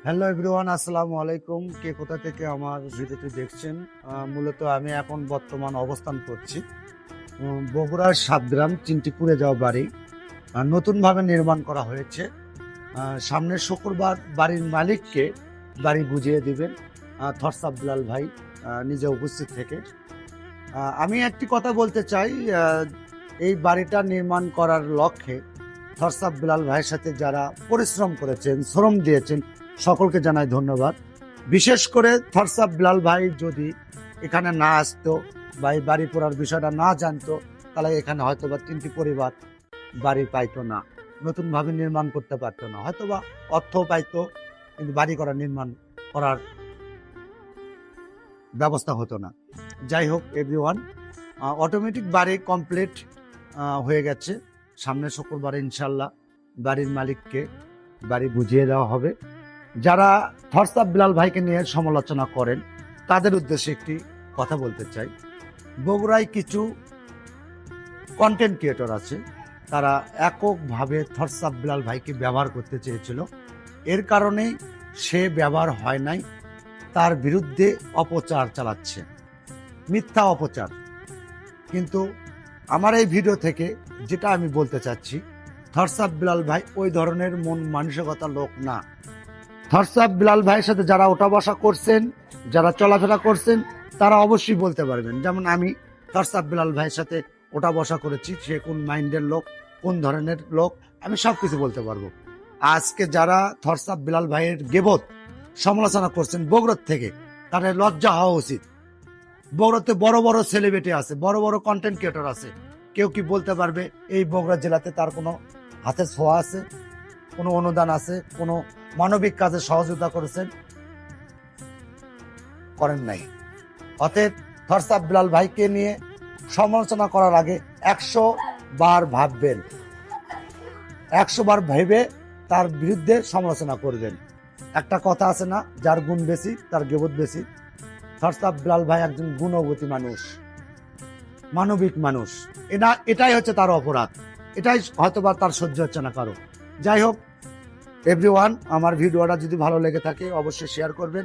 Hello everyone, আসসালামু আলাইকুম। কে কোথা থেকে আমার ভিডিওটি দেখছেন? মূলত আমি এখন বর্তমান অবস্থান করছি বগুড়ার সাতগ্রাম চিন্তিপুরে যাওয়া বাড়ি নতুনভাবে নির্মাণ করা হয়েছে। সামনের শুক্রবার বাড়ির মালিককে বাড়ি বুঝিয়ে দিবেন থরস আব্দুলাল ভাই নিজে উপস্থিত থেকে। আমি একটি কথা বলতে চাই, এই বাড়িটা নির্মাণ করার লক্ষ্যে থরস আব্দুলাল ভাইয়ের সাথে যারা পরিশ্রম করেছেন, শ্রম দিয়েছেন, সকলকে জানাই ধন্যবাদ। বিশেষ করে থরসাব বিলাল ভাই যদি এখানে না আসতো বা এই বাড়ি পড়ার বিষয়টা না জানতো, তাহলে এখানে হয়তোবা 3টি পরিবার বাড়ি পাইতো না, নতুনভাবে নির্মাণ করতে পারতো না, হয়তোবা অর্থ পাইতো কিন্তু বাড়ি নির্মাণ করার ব্যবস্থা হতো না। যাই হোক এভরিওয়ান, অটোমেটিক বাড়ি কমপ্লিট হয়ে গেছে। সামনের শুক্রবারে ইনশাল্লাহ বাড়ির মালিককে বাড়ি বুঝিয়ে দেওয়া হবে। যারা থরসাব বিলাল ভাইকে নিয়ে সমালোচনা করেন তাদের উদ্দেশ্যে একটি কথা বলতে চাই। বগুড়ায় কিছু কন্টেন্ট ক্রিয়েটর আছে, তারা এককভাবে থরসাব বিলাল ভাইকে ব্যবহার করতে চেয়েছিল। এর কারণেই সে ব্যবহার হয় নাই, তার বিরুদ্ধে অপচার চালাচ্ছে, মিথ্যা অপচার। কিন্তু আমার এই ভিডিও থেকে যেটা আমি বলতে চাচ্ছি, থরসাব বিলাল ভাই ওই ধরনের মন মানসিকতার লোক না। থরসাব বিলাল ভাইয়ের সাথে যারা ওঠা বসা করছেন, যারা চলাফেরা করছেন, তারা অবশ্যই বলতে পারবেন। যেমন আমি থরসাব বিলাল ভাইয়ের সাথে ওঠা বসা করেছি, সে কোন মাইন্ডের লোক, কোন ধরনের লোক, আমি সবকিছু বলতে পারবো। আজকে যারা থরসাব বিলাল ভাইয়ের গেবত সমালোচনা করছেন বগুড়ার থেকে, তাদের লজ্জা হওয়া উচিত। বগুড়াতে বড় বড় সেলিব্রিটি আছে, বড় বড় কন্টেন্ট ক্রিয়েটর আছে, কেউ কি বলতে পারবে এই বগুড়া জেলাতে তার কোনো হাতে ছোঁয়া আছে, কোনো অনুদান আছে, কোনো মানবিক কাজে সহযোগিতা করেছেন? করেন নাই। অতএব থরসাব বিলাল ভাইকে নিয়ে সমালোচনা করার আগে 100 বার ভাববেন, 100 বার ভেবে তার বিরুদ্ধে সমালোচনা করবেন। একটা কথা আছে না, যার গুণ বেশি তার গেবত বেশি। থরসাব বিলাল ভাই একজন গুণবতী মানুষ, মানবিক মানুষ। এটাই হচ্ছে তার অপরাধ, এটাই হয়তোবা তার সহ্য হচ্ছে না কারো। যাই হোক এভরিওয়ান, আমার ভিডিওটা যদি ভালো লেগে থাকে অবশ্যই শেয়ার করবেন।